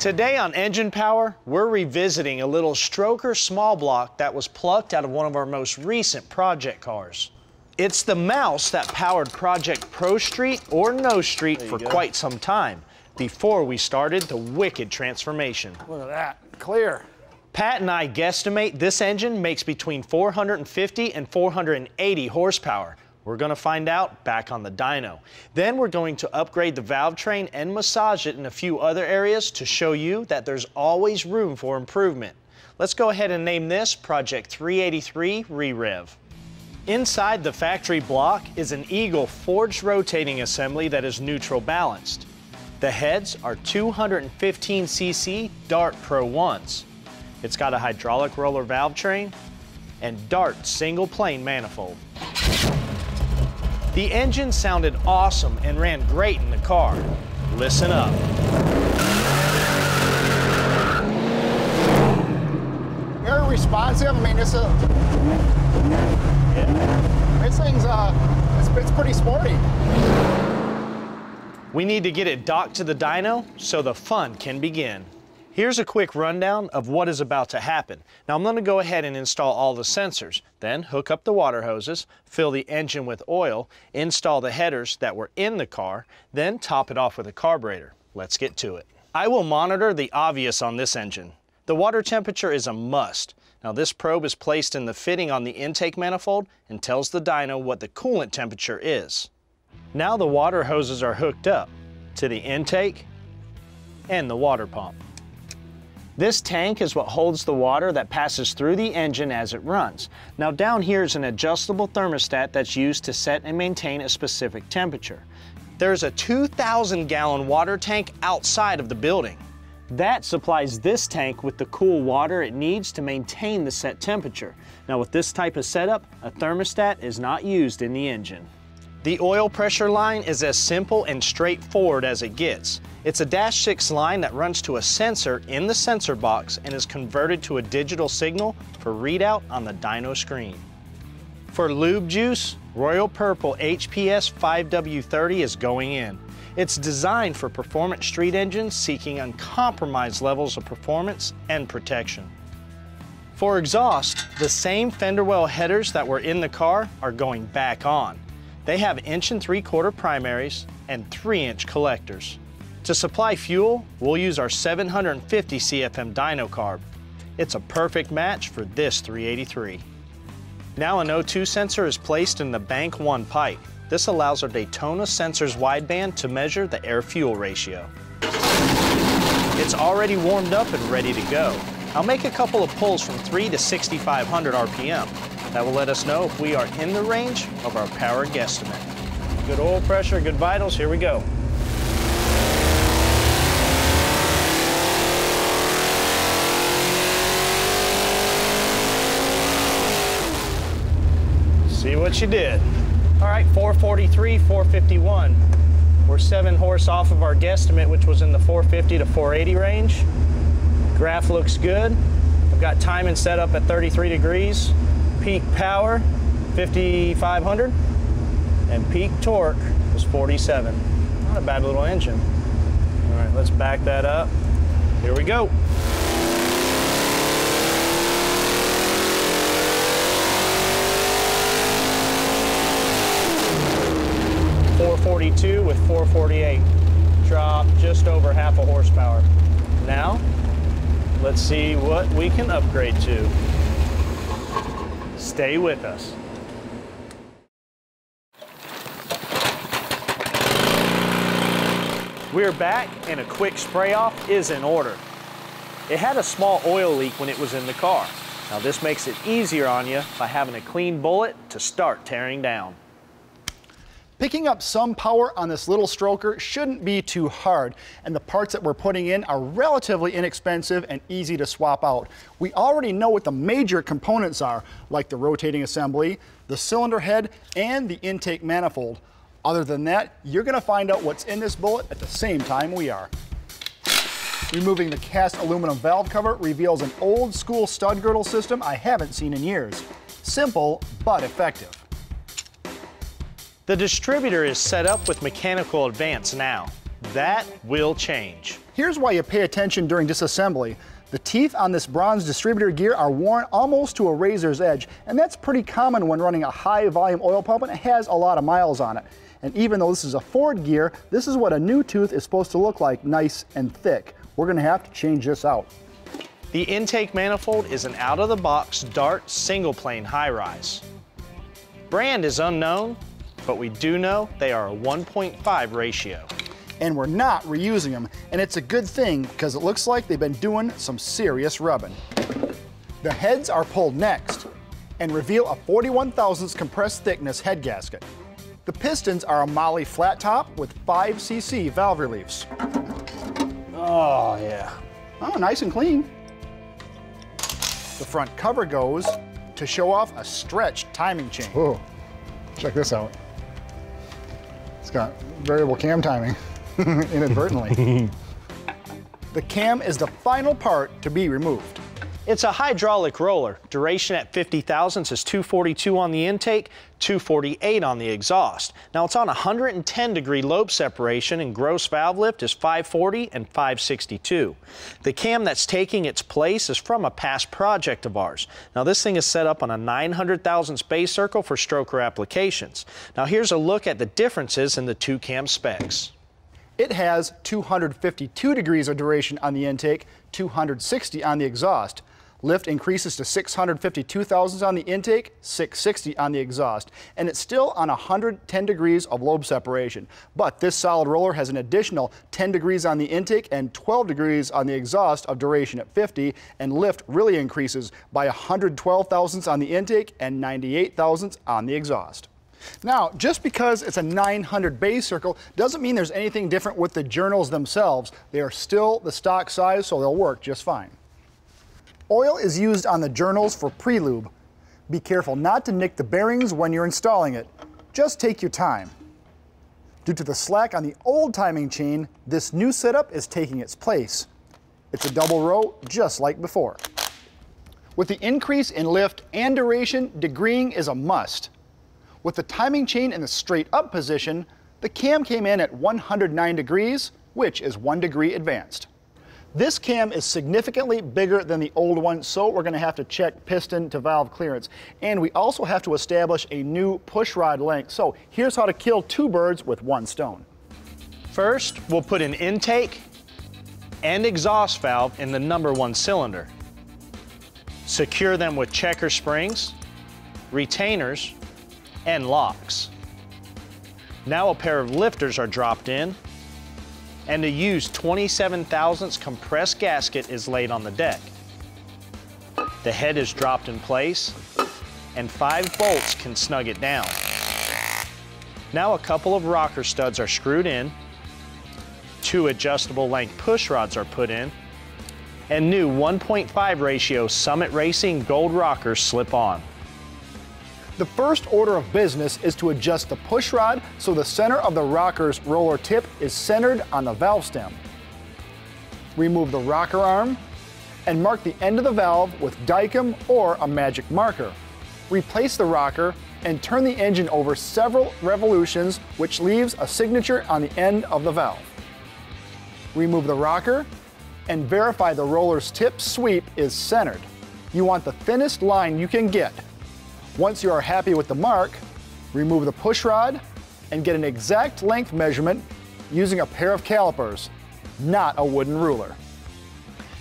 Today on Engine Power, we're revisiting a little stroker small block that was plucked out of one of our most recent project cars. It's the mouse that powered Project Pro Street or No Street for quite some time, before we started the wicked transformation. Look at that, clear. Pat and I guesstimate this engine makes between 450 and 480 horsepower. We're going to find out back on the dyno. Then we're going to upgrade the valve train and massage it in a few other areas to show you that there's always room for improvement. Let's go ahead and name this Project Re-Rev. Inside the factory block is an Eagle forged rotating assembly that is neutral balanced. The heads are 215cc Dart Pro 1s. It's got a hydraulic roller valve train and Dart single plane manifold. The engine sounded awesome and ran great in the car. Listen up. Very responsive. I mean, this thing's it's pretty sporty. We need to get it docked to the dyno so the fun can begin. Here's a quick rundown of what is about to happen. Now I'm going to go ahead and install all the sensors, then hook up the water hoses, fill the engine with oil, install the headers that were in the car, then top it off with a carburetor. Let's get to it. I will monitor the obvious on this engine. The water temperature is a must. Now this probe is placed in the fitting on the intake manifold and tells the dyno what the coolant temperature is. Now the water hoses are hooked up to the intake and the water pump. This tank is what holds the water that passes through the engine as it runs. Now down here is an adjustable thermostat that's used to set and maintain a specific temperature. There's a 2,000-gallon water tank outside of the building. That supplies this tank with the cool water it needs to maintain the set temperature. Now with this type of setup, a thermostat is not used in the engine. The oil pressure line is as simple and straightforward as it gets. It's a -6 line that runs to a sensor in the sensor box and is converted to a digital signal for readout on the dyno screen. For lube juice, Royal Purple HPS 5W30 is going in. It's designed for performance street engines seeking uncompromised levels of performance and protection. For exhaust, the same fender well headers that were in the car are going back on. They have 1 3/4 primaries and 3-inch collectors. To supply fuel, we'll use our 750 CFM dyno carb. It's a perfect match for this 383. Now an O2 sensor is placed in the bank 1 pipe. This allows our Daytona sensors wideband to measure the air-fuel ratio. It's already warmed up and ready to go. I'll make a couple of pulls from 3 to 6,500 RPM. That will let us know if we are in the range of our power guesstimate. Good oil pressure, good vitals, here we go. See what you did. All right, 443, 451. We're 7 horse off of our guesstimate, which was in the 450 to 480 range. Graph looks good. I've got timing set up at 33 degrees. Peak power, 5,500. And peak torque was 47. Not a bad little engine. All right, let's back that up. Here we go. .442 with 448. Drop just over half a horsepower. Now, let's see what we can upgrade to. Stay with us. We're back and a quick spray off is in order. It had a small oil leak when it was in the car. Now this makes it easier on you by having a clean bullet to start tearing down. Picking up some power on this little stroker shouldn't be too hard, and the parts that we're putting in are relatively inexpensive and easy to swap out. We already know what the major components are, like the rotating assembly, the cylinder head, and the intake manifold. Other than that, you're going to find out what's in this bullet at the same time we are. Removing the cast aluminum valve cover reveals an old school stud girdle system I haven't seen in years. Simple, but effective. The distributor is set up with mechanical advance now. That will change. Here's why you pay attention during disassembly. The teeth on this bronze distributor gear are worn almost to a razor's edge, and that's pretty common when running a high volume oil pump and it has a lot of miles on it. And even though this is a Ford gear, this is what a new tooth is supposed to look like, nice and thick. We're gonna have to change this out. The intake manifold is an out-of-the-box Dart single-plane high-rise. Brand is unknown, but we do know they are a 1.5 ratio. And we're not reusing them, and it's a good thing because it looks like they've been doing some serious rubbing. The heads are pulled next and reveal a 41 thousandths compressed thickness head gasket. The pistons are a Molle flat top with 5cc valve reliefs. Oh, yeah. Oh, nice and clean. The front cover goes to show off a stretched timing chain. Oh, check this out. It's got variable cam timing. Inadvertently. The cam is the final part to be removed. It's a hydraulic roller. Duration at 50 thousandths is 242 on the intake, 248 on the exhaust. Now it's on 110-degree lobe separation and gross valve lift is 540 and 562. The cam that's taking its place is from a past project of ours. Now this thing is set up on a 900 thousandths base circle for stroker applications. Now here's a look at the differences in the two cam specs. It has 252 degrees of duration on the intake, 260 on the exhaust. Lift increases to 652 thousandths on the intake, 660 on the exhaust, and it's still on 110 degrees of lobe separation. But this solid roller has an additional 10 degrees on the intake and 12 degrees on the exhaust of duration at 50, and lift really increases by 112 thousandths on the intake and 98 thousandths on the exhaust. Now, just because it's a 900 base circle doesn't mean there's anything different with the journals themselves. They are still the stock size, so they'll work just fine. Oil is used on the journals for pre-lube. Be careful not to nick the bearings when you're installing it. Just take your time. Due to the slack on the old timing chain, this new setup is taking its place. It's a double row, just like before. With the increase in lift and duration, degreeing is a must. With the timing chain in the straight up position, the cam came in at 109 degrees, which is 1 degree advanced. This cam is significantly bigger than the old one, so we're going to have to check piston to valve clearance. And we also have to establish a new push rod length. So here's how to kill two birds with one stone. First, we'll put an intake and exhaust valve in the #1 cylinder. Secure them with checker springs, retainers, and locks. Now a pair of lifters are dropped in, and a used 27 thousandths compressed gasket is laid on the deck. The head is dropped in place, and 5 bolts can snug it down. Now a couple of rocker studs are screwed in, 2 adjustable length push rods are put in, and new 1.5 ratio Summit Racing gold rockers slip on. The first order of business is to adjust the push rod so the center of the rocker's roller tip is centered on the valve stem. Remove the rocker arm and mark the end of the valve with Dykem or a magic marker. Replace the rocker and turn the engine over several revolutions, which leaves a signature on the end of the valve. Remove the rocker and verify the roller's tip sweep is centered. You want the thinnest line you can get. Once you are happy with the mark, remove the push rod and get an exact length measurement using a pair of calipers, not a wooden ruler.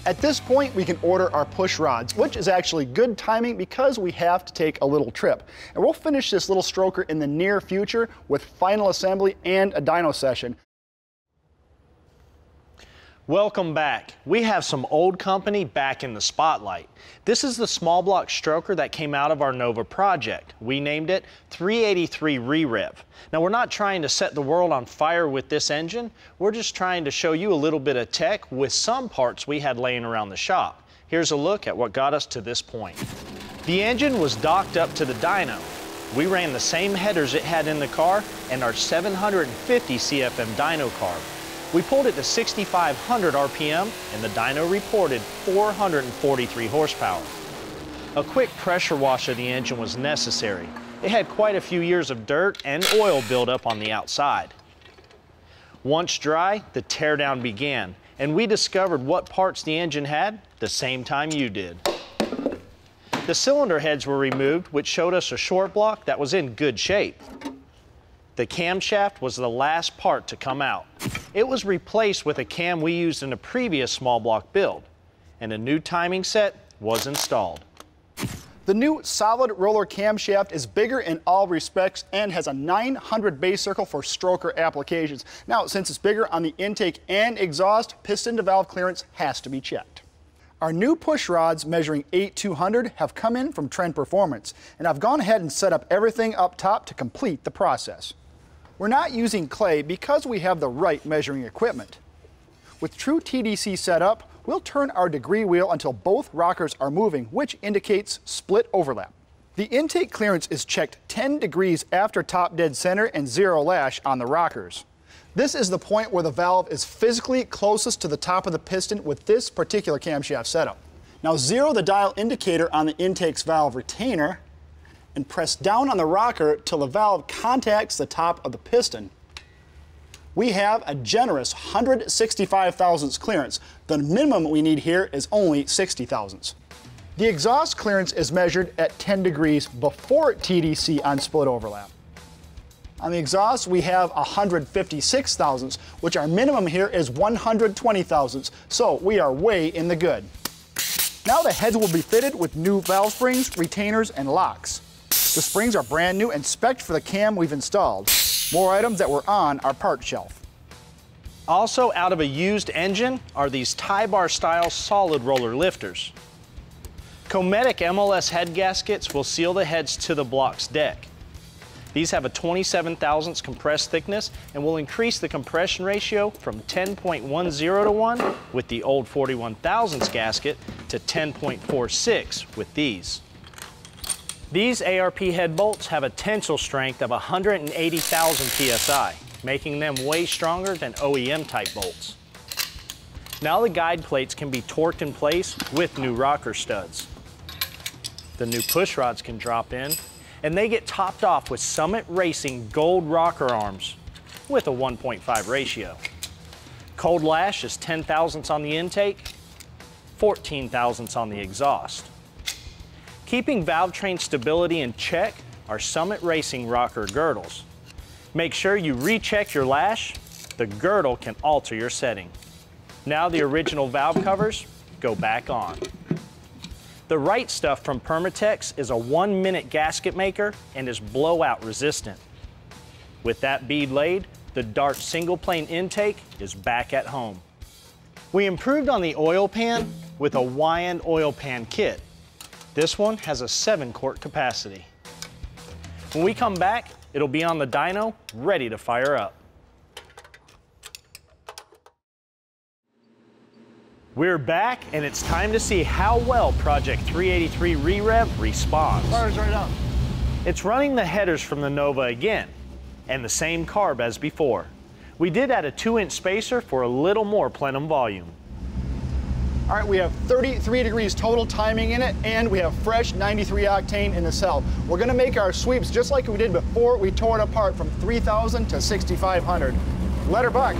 At this point, we can order our push rods, which is actually good timing because we have to take a little trip. And we'll finish this little stroker in the near future with final assembly and a dyno session. Welcome back. We have some old company back in the spotlight. This is the small block stroker that came out of our Nova project. We named it 383 Re-Rev. Now we're not trying to set the world on fire with this engine. We're just trying to show you a little bit of tech with some parts we had laying around the shop. Here's a look at what got us to this point. The engine was docked up to the dyno. We ran the same headers it had in the car and our 750 CFM dyno carb. We pulled it to 6,500 RPM and the dyno reported 443 horsepower. A quick pressure wash of the engine was necessary. It had quite a few years of dirt and oil buildup on the outside. Once dry, the teardown began, and we discovered what parts the engine had the same time you did. The cylinder heads were removed, which showed us a short block that was in good shape. The camshaft was the last part to come out. It was replaced with a cam we used in a previous small block build, and a new timing set was installed. The new solid roller camshaft is bigger in all respects and has a 900 base circle for stroker applications. Now, since it's bigger on the intake and exhaust, piston to valve clearance has to be checked. Our new push rods measuring 8/200 have come in from Trend Performance, and I've gone ahead and set up everything up top to complete the process. We're not using clay because we have the right measuring equipment. With true TDC setup, we'll turn our degree wheel until both rockers are moving, which indicates split overlap. The intake clearance is checked 10 degrees after top dead center and 0 lash on the rockers. This is the point where the valve is physically closest to the top of the piston with this particular camshaft setup. Now zero the dial indicator on the intake's valve retainer and press down on the rocker till the valve contacts the top of the piston. We have a generous 165 thousandths clearance. The minimum we need here is only 60 thousandths. The exhaust clearance is measured at 10 degrees before TDC on split overlap. On the exhaust, we have 156 thousandths, which our minimum here is 120 thousandths, so we are way in the good. Now the heads will be fitted with new valve springs, retainers, and locks. The springs are brand new and spec'd for the cam we've installed. More items that were on our part shelf. Also out of a used engine are these tie bar style solid roller lifters. Cometic MLS head gaskets will seal the heads to the block's deck. These have a 27 thousandths compressed thickness and will increase the compression ratio from 10.10 to 1 with the old 41 thousandths gasket to 10.46 with these. These ARP head bolts have a tensile strength of 180,000 psi, making them way stronger than OEM type bolts. Now the guide plates can be torqued in place with new rocker studs. The new push rods can drop in, and they get topped off with Summit Racing gold rocker arms with a 1.5 ratio. Cold lash is 10 thousandths on the intake, 14 thousandths on the exhaust. Keeping valve train stability in check are Summit Racing rocker girdles. Make sure you recheck your lash. The girdle can alter your setting. Now the original valve covers go back on. The right stuff from Permatex is a 1-minute gasket maker and is blowout resistant. With that bead laid, the Dart single plane intake is back at home. We improved on the oil pan with a Wyand oil pan kit. This one has a 7-quart capacity. When we come back, it'll be on the dyno, ready to fire up. We're back, and it's time to see how well Project Re-Rev responds. Fires right up. It's running the headers from the Nova again, and the same carb as before. We did add a 2-inch spacer for a little more plenum volume. All right, we have 33 degrees total timing in it, and we have fresh 93 octane in the cell. We're gonna make our sweeps just like we did before we tore it apart from 3,000 to 6,500. Let her buck.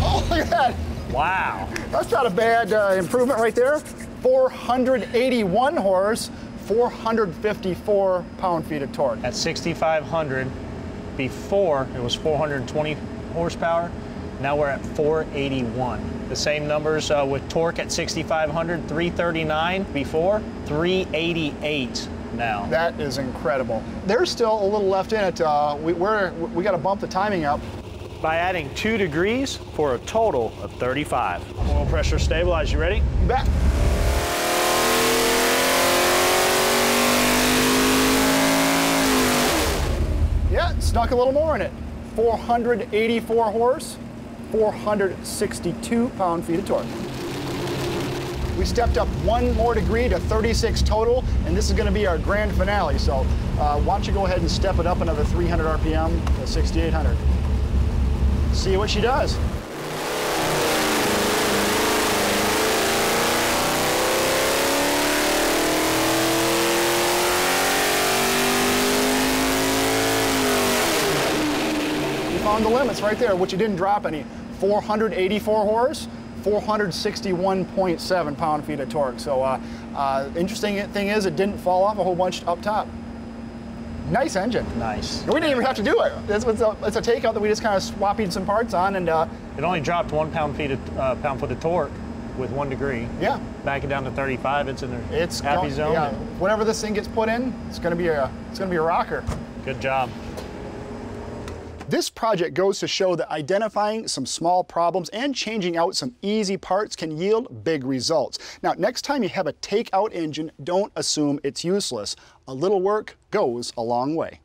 Oh, look at that. Wow. That's not a bad improvement right there. 481 horse, 454 pound-feet of torque. At 6,500, before it was 420 horsepower, now we're at 481. The same numbers with torque at 6,500, 339 before, 388 now. That is incredible. There's still a little left in it. We got to bump the timing up. By adding 2 degrees for a total of 35. Oil pressure stabilized, you ready? You bet. Yeah, snuck a little more in it. 484 horse, 462 pound-feet of torque. We stepped up 1 more degree to 36 total, and this is going to be our grand finale. So why don't you go ahead and step it up another 300 RPM to 6,800. See what she does. found the limits right there, which you didn't drop any. 484 horse, 461.7 pound-feet of torque. So interesting thing is it didn't fall off a whole bunch up top. Nice engine. Nice. And we didn't even have to do it. It's a takeout that we just kind of swapped some parts on, and it only dropped 1 pound-foot of torque with 1 degree. Yeah. Back it down to 35. It's in the happy zone. Yeah. Whenever this thing gets put in, it's gonna be a rocker. Good job. This project goes to show that identifying some small problems and changing out some easy parts can yield big results. Now, next time you have a takeout engine, don't assume it's useless. A little work goes a long way.